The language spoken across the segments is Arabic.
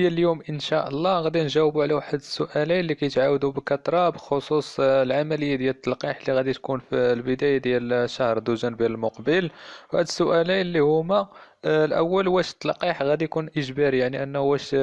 ديال اليوم ان شاء الله غادي نجاوبوا على واحد السؤالين اللي كيتعاودوا بكثره بخصوص العمليه ديال التلقيح اللي غادي تكون في البدايه ديال شهر دجنبر المقبل. وهاد السؤالين اللي هما الاول، واش التلقيح غادي يكون اجباري، يعني انه واش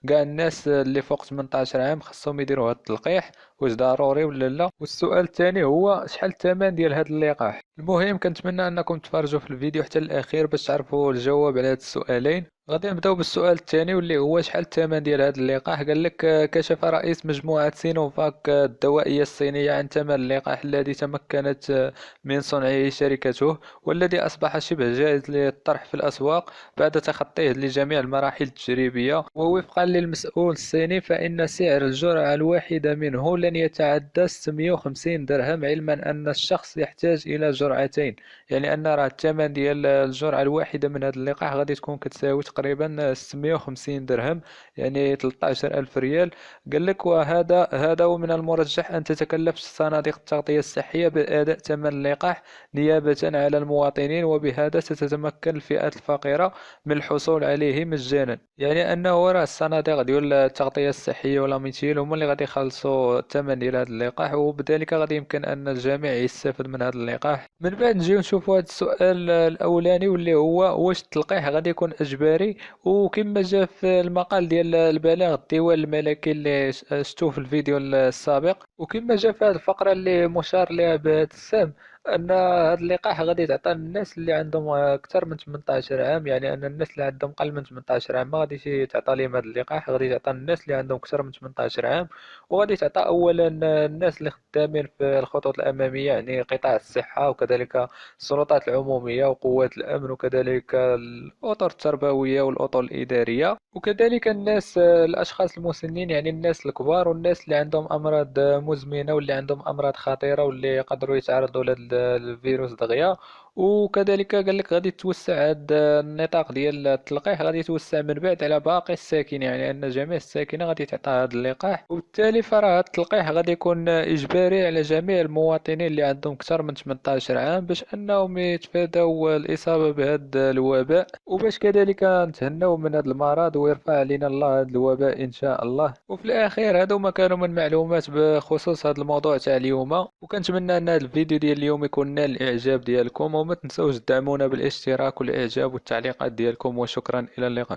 كاع الناس اللي فوق 18 عام خاصهم يديروا هاد التلقيح، واش ضروري ولا لا. والسؤال الثاني هو شحال الثمن ديال هاد اللقاح. المهم كنتمنى انكم تفرجوا في الفيديو حتى الاخير باش تعرفوا الجواب على هاد السؤالين. غادي نبداو بالسؤال الثاني واللي هو شحال الثمن ديال هذا اللقاح. قال لك كشف رئيس مجموعة سينوفاك الدوائية الصينية عن ثمن اللقاح الذي تمكنت من صنعه شركته، والذي أصبح شبه جاهز للطرح في الأسواق بعد تخطيه لجميع المراحل التجريبية. ووفقا للمسؤول الصيني فإن سعر الجرعة الواحدة منه لن يتعدى 650 درهم، علما أن الشخص يحتاج إلى جرعتين. يعني أن راه الثمن ديال الجرعة الواحدة من هذا اللقاح غادي تكون كتساوي تقريبا 650 درهم، يعني 13 ألف ريال. قال لك وهذا ومن المرجح أن تتكلف صناديق التغطية الصحية بأداء ثمن اللقاح نيابة على المواطنين، وبهذا ستتمكن الفئات الفقيرة من الحصول عليه مجانا. يعني أنه راه الصناديق ديال التغطية الصحية ولا ميتيل هما اللي غادي يخلصوا الثمن ديال هذا اللقاح، وبذلك غادي يمكن أن الجميع يستافد من هذا اللقاح. من بعد نجيو نشوفوا هذا السؤال الأولاني واللي هو واش التلقيح غادي يكون إجباري. وكما جاء في المقال ديال البلاغ الديوان الملكي اللي شفتوه في الفيديو السابق، وكما جاء في هذه الفقرة اللي مشار لها بهذا السهم، ان هذا اللقاح غادي يتعطى للناس اللي عندهم اكثر من 18 عام. يعني ان الناس اللي عندهم اقل من 18 عام ما غاديش يتعطى لهم هذا اللقاح، غادي يتعطى للناس اللي عندهم اكثر من 18 عام. وغادي يتعطى اولا الناس اللي خدامين في الخطوط الاماميه، يعني قطاع الصحه وكذلك السلطات العموميه وقوات الامن وكذلك الاطر التربويه والاطر الاداريه، وكذلك الناس الاشخاص المسنين، يعني الناس الكبار والناس اللي عندهم امراض مزمنه واللي عندهم امراض خطيره واللي يقدروا يتعرضوا لهذا الفيروس دغيا. وكذلك قال لك غادي توسع هذا النطاق ديال التلقيح، غادي يتوسع من بعد على باقي الساكنه، يعني ان جميع الساكنه غادي تعطى هذا اللقاح. وبالتالي فراه هذا التلقيح غادي يكون اجباري على جميع المواطنين اللي عندهم اكثر من 18 عام باش انهم يتفادوا الاصابه بهذا الوباء، وباش كذلك نتهنوا من هذا المرض ويرفع علينا الله هذا الوباء ان شاء الله. وفي الاخير هادو ما كانوا من معلومات بخصوص هذا الموضوع تاع اليوم، وكنتمنى ان هذا الفيديو ديال اليوم يكون نال الاعجاب ديالكم، وما تنسوش تدعمونا بالاشتراك والاعجاب والتعليقات ديالكم، وشكرا الى اللقاء.